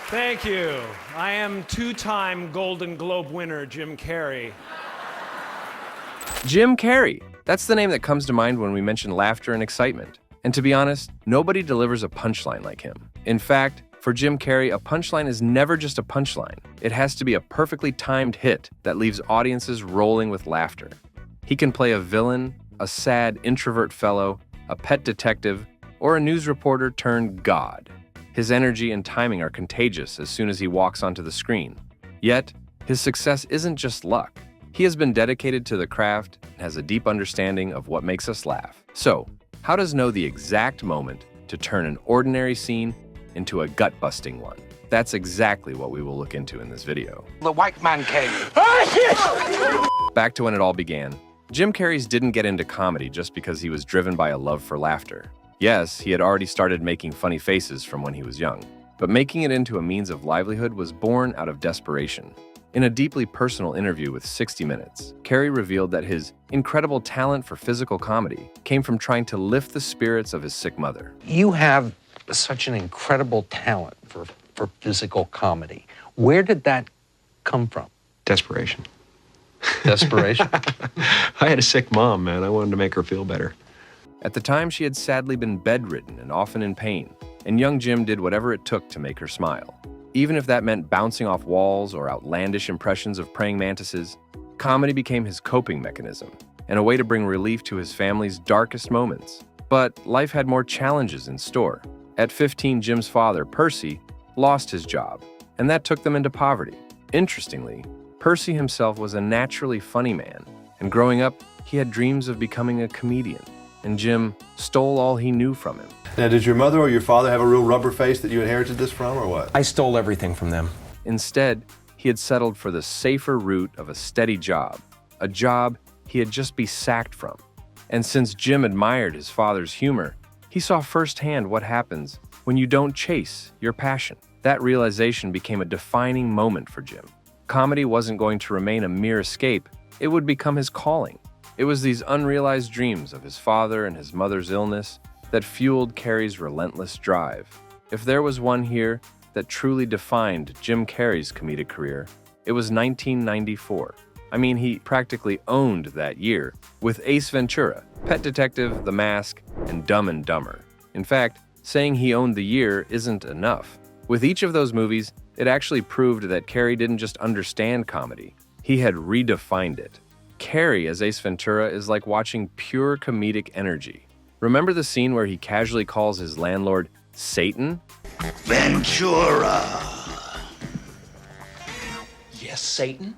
Thank you. I am two-time Golden Globe winner Jim Carrey. Jim Carrey. That's the name that comes to mind when we mention laughter and excitement. And to be honest, nobody delivers a punchline like him. In fact, for Jim Carrey, a punchline is never just a punchline. It has to be a perfectly timed hit that leaves audiences rolling with laughter. He can play a villain, a sad introvert fellow, a pet detective, or a news reporter turned god. His energy and timing are contagious as soon as he walks onto the screen. Yet, his success isn't just luck. He has been dedicated to the craft and has a deep understanding of what makes us laugh. So, how does know the exact moment to turn an ordinary scene into a gut-busting one? That's exactly what we will look into in this video. The white man came. Back to when it all began. Jim Carrey's didn't get into comedy just because he was driven by a love for laughter. Yes, he had already started making funny faces from when he was young, but making it into a means of livelihood was born out of desperation. In a deeply personal interview with 60 Minutes, Carrey revealed that his incredible talent for physical comedy came from trying to lift the spirits of his sick mother. You have such an incredible talent for physical comedy. Where did that come from? Desperation. Desperation? I had a sick mom, man. I wanted to make her feel better. At the time, she had sadly been bedridden and often in pain, and young Jim did whatever it took to make her smile. Even if that meant bouncing off walls or outlandish impressions of praying mantises, comedy became his coping mechanism and a way to bring relief to his family's darkest moments. But life had more challenges in store. At 15, Jim's father, Percy, lost his job, and that took them into poverty. Interestingly, Percy himself was a naturally funny man, and growing up, he had dreams of becoming a comedian, and Jim stole all he knew from him. Now, did your mother or your father have a real rubber face that you inherited this from, or what? I stole everything from them. Instead, he had settled for the safer route of a steady job, a job he had just been sacked from. And since Jim admired his father's humor, he saw firsthand what happens when you don't chase your passion. That realization became a defining moment for Jim. Comedy wasn't going to remain a mere escape, it would become his calling. It was these unrealized dreams of his father and his mother's illness that fueled Carrey's relentless drive. If there was one here that truly defined Jim Carrey's comedic career, it was 1994. I mean, he practically owned that year with Ace Ventura, Pet Detective, The Mask, and Dumb and Dumber. In fact, saying he owned the year isn't enough. With each of those movies, it actually proved that Carrey didn't just understand comedy, he had redefined it. Carrey as Ace Ventura is like watching pure comedic energy. Remember the scene where he casually calls his landlord Satan? Ventura. Yes, Satan?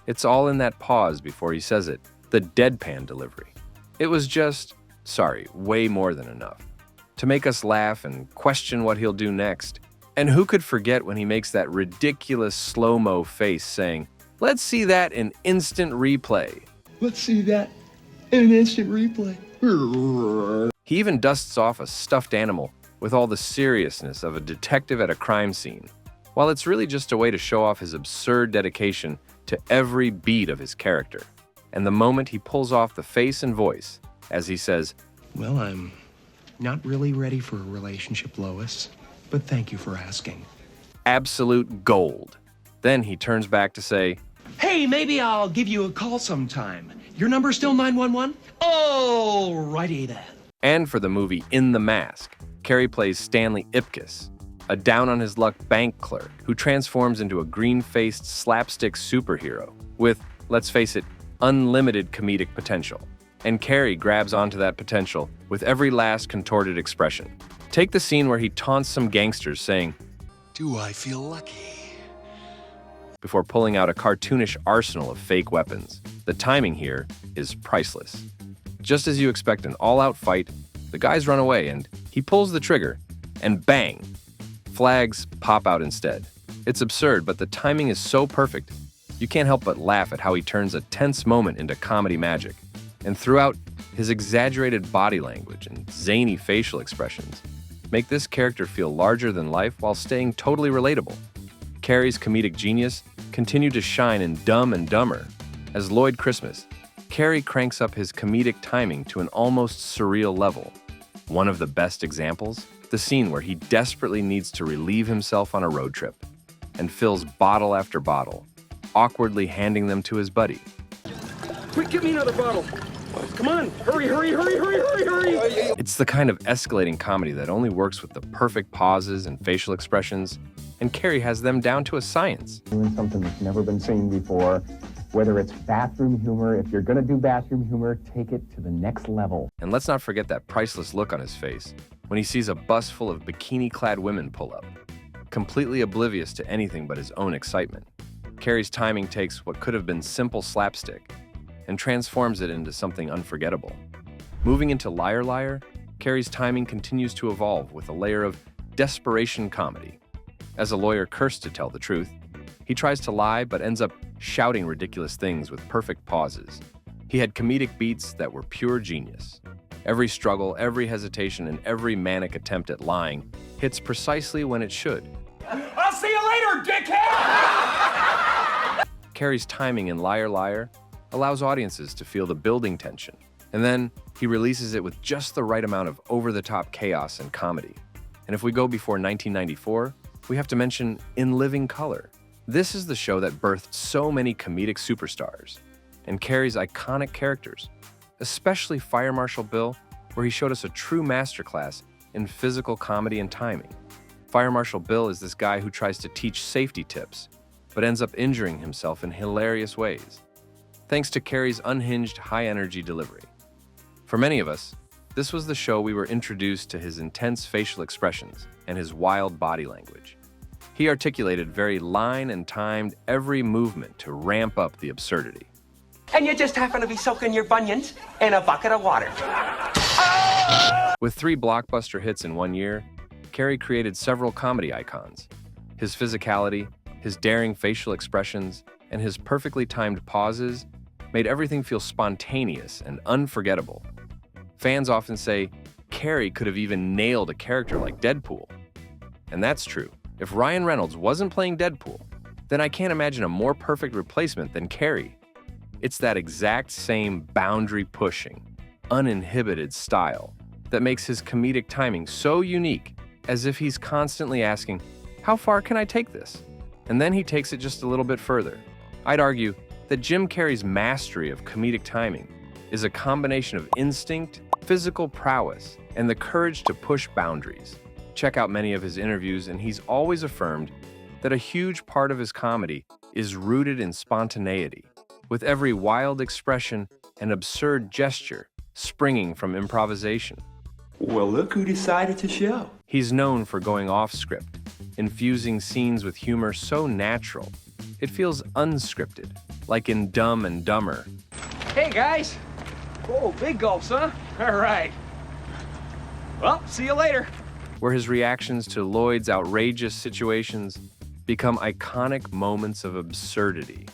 It's all in that pause before he says it, the deadpan delivery. It was just, way more than enough to make us laugh and question what he'll do next. And who could forget when he makes that ridiculous slow-mo face saying, "Let's see that in instant replay." Let's see that in an instant replay. He even dusts off a stuffed animal with all the seriousness of a detective at a crime scene, while it's really just a way to show off his absurd dedication to every beat of his character. And the moment he pulls off the face and voice, as he says, Well, I'm not really ready for a relationship, Lois, but thank you for asking. absolute gold. Then he turns back to say, Hey, maybe I'll give you a call sometime. Your number still 911? Oh, righty then. and for the movie In the Mask, Carrey plays Stanley Ipkiss, a down-on-his-luck bank clerk who transforms into a green-faced slapstick superhero with, let's face it, unlimited comedic potential. And Carrey grabs onto that potential with every last contorted expression. Take the scene where he taunts some gangsters saying, Do I feel lucky? before pulling out a cartoonish arsenal of fake weapons. The timing here is priceless. Just as you expect an all-out fight, the guys run away and he pulls the trigger, and bang! Flags pop out instead. It's absurd, but the timing is so perfect, you can't help but laugh at how he turns a tense moment into comedy magic. And throughout, his exaggerated body language and zany facial expressions make this character feel larger than life while staying totally relatable. Carrey's comedic genius continued to shine in Dumb and Dumber. As Lloyd Christmas, Carrey cranks up his comedic timing to an almost surreal level. One of the best examples? The scene where he desperately needs to relieve himself on a road trip and fills bottle after bottle, awkwardly handing them to his buddy. Quick, get me another bottle. Come on, hurry, hurry, hurry, hurry, hurry, hurry. It's the kind of escalating comedy that only works with the perfect pauses and facial expressions, and Carey has them down to a science. Doing something that's never been seen before, whether it's bathroom humor. If you're gonna do bathroom humor, take it to the next level. And let's not forget that priceless look on his face when he sees a bus full of bikini-clad women pull up, completely oblivious to anything but his own excitement. Carey's timing takes what could have been simple slapstick and transforms it into something unforgettable. Moving into Liar Liar, Carey's timing continues to evolve with a layer of desperation comedy. As a lawyer cursed to tell the truth, he tries to lie but ends up shouting ridiculous things with perfect pauses. He had comedic beats that were pure genius. Every struggle, every hesitation, and every manic attempt at lying hits precisely when it should. I'll see you later, dickhead! Carey's timing in Liar Liar allows audiences to feel the building tension, and then he releases it with just the right amount of over-the-top chaos and comedy. And if we go before 1994, we have to mention In Living Color. This is the show that birthed so many comedic superstars and Carey's iconic characters, especially Fire Marshal Bill, where he showed us a true masterclass in physical comedy and timing. Fire Marshal Bill is this guy who tries to teach safety tips, but ends up injuring himself in hilarious ways, thanks to Carey's unhinged, high-energy delivery. For many of us, this was the show we were introduced to his intense facial expressions and his wild body language. He articulated very line and timed every movement to ramp up the absurdity. And you just happen to be soaking your bunions in a bucket of water. With 3 blockbuster hits in 1 year, Carey created several comedy icons. His physicality, his daring facial expressions, and his perfectly timed pauses made everything feel spontaneous and unforgettable. Fans often say Carey could have even nailed a character like Deadpool. And that's true. If Ryan Reynolds wasn't playing Deadpool, then I can't imagine a more perfect replacement than Carey. It's that exact same boundary-pushing, uninhibited style that makes his comedic timing so unique, as if he's constantly asking, how far can I take this? And then he takes it just a little bit further. I'd argue that Jim Carrey's mastery of comedic timing is a combination of instinct, physical prowess, and the courage to push boundaries. Check out many of his interviews, and he's always affirmed that a huge part of his comedy is rooted in spontaneity, with every wild expression and absurd gesture springing from improvisation. Well, look who decided to show. He's known for going off script, infusing scenes with humor so natural, it feels unscripted, like in Dumb and Dumber. Hey, guys. Oh, big gulps, huh? All right. Well, see you later. Where his reactions to Lloyd's outrageous situations become iconic moments of absurdity.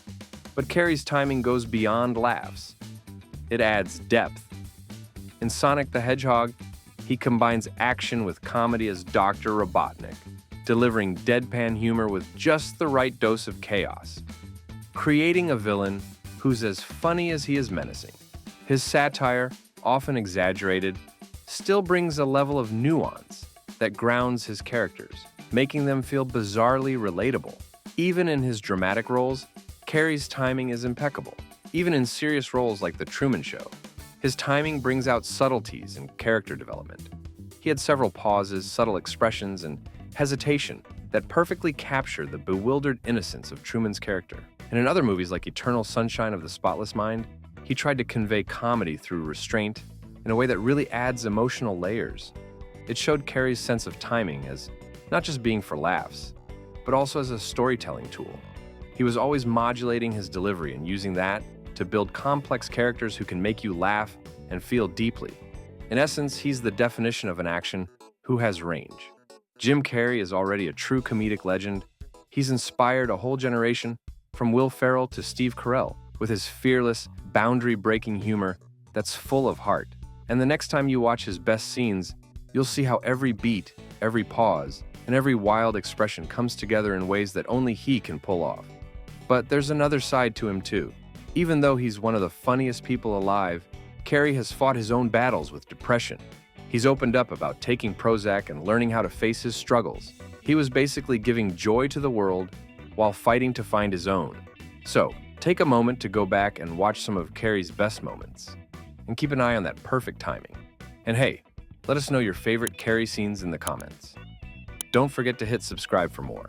But Carey's timing goes beyond laughs. It adds depth. In Sonic the Hedgehog, he combines action with comedy as Dr. Robotnik, delivering deadpan humor with just the right dose of chaos, creating a villain who's as funny as he is menacing. His satire, often exaggerated, still brings a level of nuance that grounds his characters, making them feel bizarrely relatable. Even in his dramatic roles, Carey's timing is impeccable. Even in serious roles like The Truman Show, his timing brings out subtleties in character development. He had several pauses, subtle expressions, and hesitation that perfectly capture the bewildered innocence of Truman's character. And in other movies like Eternal Sunshine of the Spotless Mind, he tried to convey comedy through restraint in a way that really adds emotional layers. It showed Carey's sense of timing as not just being for laughs, but also as a storytelling tool. He was always modulating his delivery and using that to build complex characters who can make you laugh and feel deeply. In essence, he's the definition of an action who has range. Jim Carrey is already a true comedic legend. He's inspired a whole generation, from Will Ferrell to Steve Carell, with his fearless, boundary-breaking humor that's full of heart. And the next time you watch his best scenes, you'll see how every beat, every pause, and every wild expression comes together in ways that only he can pull off. But there's another side to him too. Even though he's one of the funniest people alive, Carey has fought his own battles with depression. He's opened up about taking Prozac and learning how to face his struggles. He was basically giving joy to the world while fighting to find his own. So, take a moment to go back and watch some of Carrey's best moments. And keep an eye on that perfect timing. And hey, let us know your favorite Carrey scenes in the comments. Don't forget to hit subscribe for more.